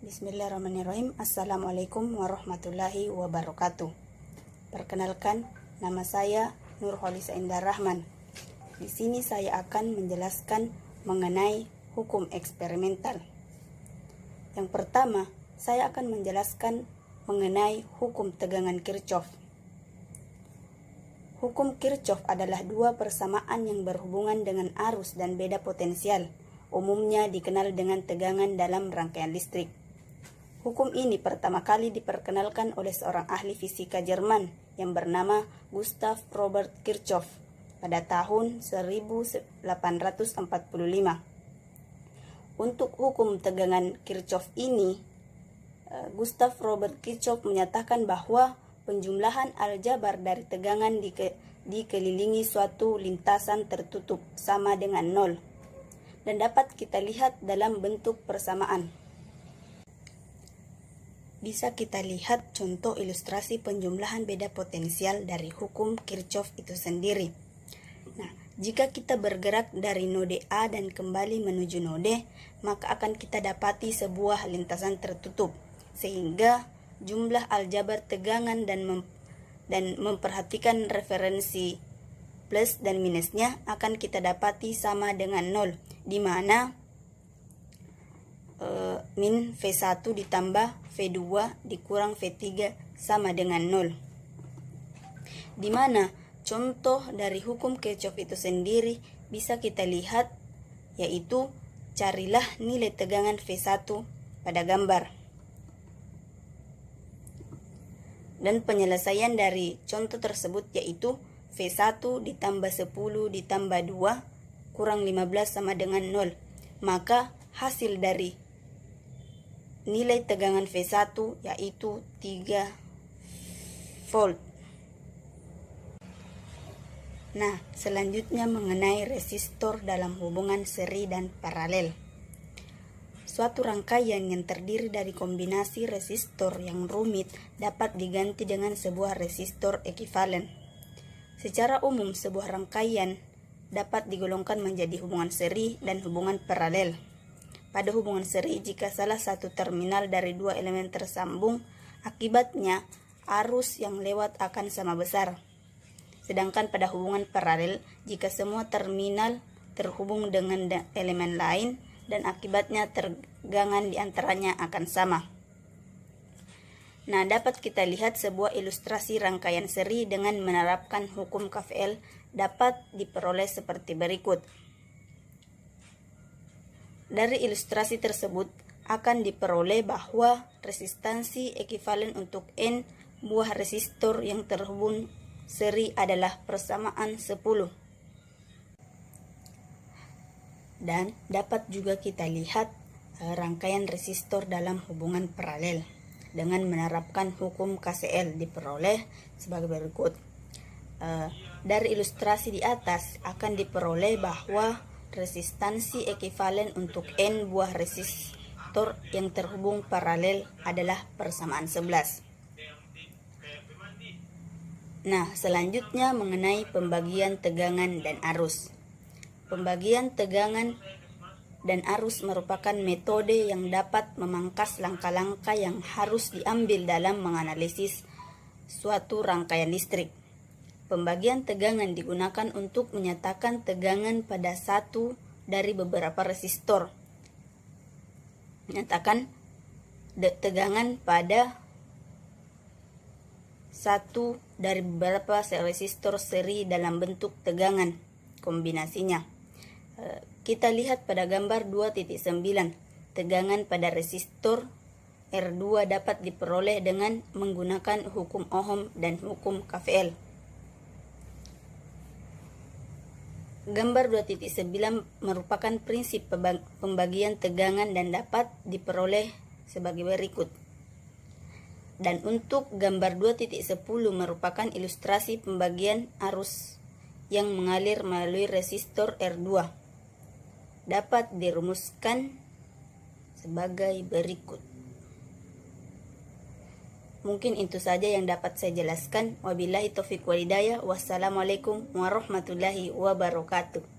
Bismillahirrahmanirrahim. Assalamualaikum warahmatullahi wabarakatuh. Perkenalkan, nama saya Nurholisa Indah Rahman. Di sini saya akan menjelaskan mengenai hukum eksperimental. Yang pertama, saya akan menjelaskan mengenai hukum tegangan Kirchhoff. Hukum Kirchhoff adalah dua persamaan yang berhubungan dengan arus dan beda potensial. Umumnya dikenal dengan tegangan dalam rangkaian listrik. Hukum ini pertama kali diperkenalkan oleh seorang ahli fisika Jerman yang bernama Gustav Robert Kirchhoff pada tahun 1845. Untuk hukum tegangan Kirchhoff ini, Gustav Robert Kirchhoff menyatakan bahwa penjumlahan aljabar dari tegangan dikelilingi suatu lintasan tertutup sama dengan 0 dan dapat kita lihat dalam bentuk persamaan. Bisa kita lihat contoh ilustrasi penjumlahan beda potensial dari hukum Kirchhoff itu sendiri. Nah, jika kita bergerak dari node A dan kembali menuju node, maka akan kita dapati sebuah lintasan tertutup, sehingga jumlah aljabar tegangan dan memperhatikan referensi plus dan minusnya akan kita dapati sama dengan 0, di mana min V1 ditambah V2 dikurang V3 sama dengan 0. Di mana contoh dari hukum Kirchhoff itu sendiri bisa kita lihat, yaitu carilah nilai tegangan V1 pada gambar. Dan penyelesaian dari contoh tersebut yaitu V1 ditambah 10 ditambah 2 kurang 15 sama dengan 0. Maka hasil dari nilai tegangan V1 yaitu 3 volt. Nah, selanjutnya mengenai resistor dalam hubungan seri dan paralel. Suatu rangkaian yang terdiri dari kombinasi resistor yang rumit dapat diganti dengan sebuah resistor ekivalen. Secara umum, sebuah rangkaian dapat digolongkan menjadi hubungan seri dan hubungan paralel. Pada hubungan seri, jika salah satu terminal dari dua elemen tersambung, akibatnya arus yang lewat akan sama besar. Sedangkan pada hubungan paralel, jika semua terminal terhubung dengan elemen lain, dan akibatnya tegangan di antaranya akan sama. Nah, dapat kita lihat sebuah ilustrasi rangkaian seri dengan menerapkan hukum KVL dapat diperoleh seperti berikut. Dari ilustrasi tersebut akan diperoleh bahwa resistansi ekivalen untuk N buah resistor yang terhubung seri adalah persamaan 10. Dan dapat juga kita lihat rangkaian resistor dalam hubungan paralel dengan menerapkan hukum KCL diperoleh sebagai berikut. Dari ilustrasi di atas akan diperoleh bahwa resistansi ekivalen untuk N buah resistor yang terhubung paralel adalah persamaan 11. Nah, selanjutnya mengenai pembagian tegangan dan arus. Pembagian tegangan dan arus merupakan metode yang dapat memangkas langkah-langkah yang harus diambil dalam menganalisis suatu rangkaian listrik. Pembagian tegangan digunakan untuk menyatakan tegangan pada satu dari beberapa resistor. Menyatakan tegangan pada satu dari beberapa resistor seri dalam bentuk tegangan kombinasinya. Kita lihat pada gambar 2.9. Tegangan pada resistor R2 dapat diperoleh dengan menggunakan hukum Ohm dan hukum KVL. Gambar 2.9 merupakan prinsip pembagian tegangan dan dapat diperoleh sebagai berikut. Dan untuk gambar 2.10 merupakan ilustrasi pembagian arus yang mengalir melalui resistor R2. Dapat dirumuskan sebagai berikut. Mungkin itu saja yang dapat saya jelaskan. Wabillahi taufiq wal hidayah. Wassalamualaikum warahmatullahi wabarakatuh.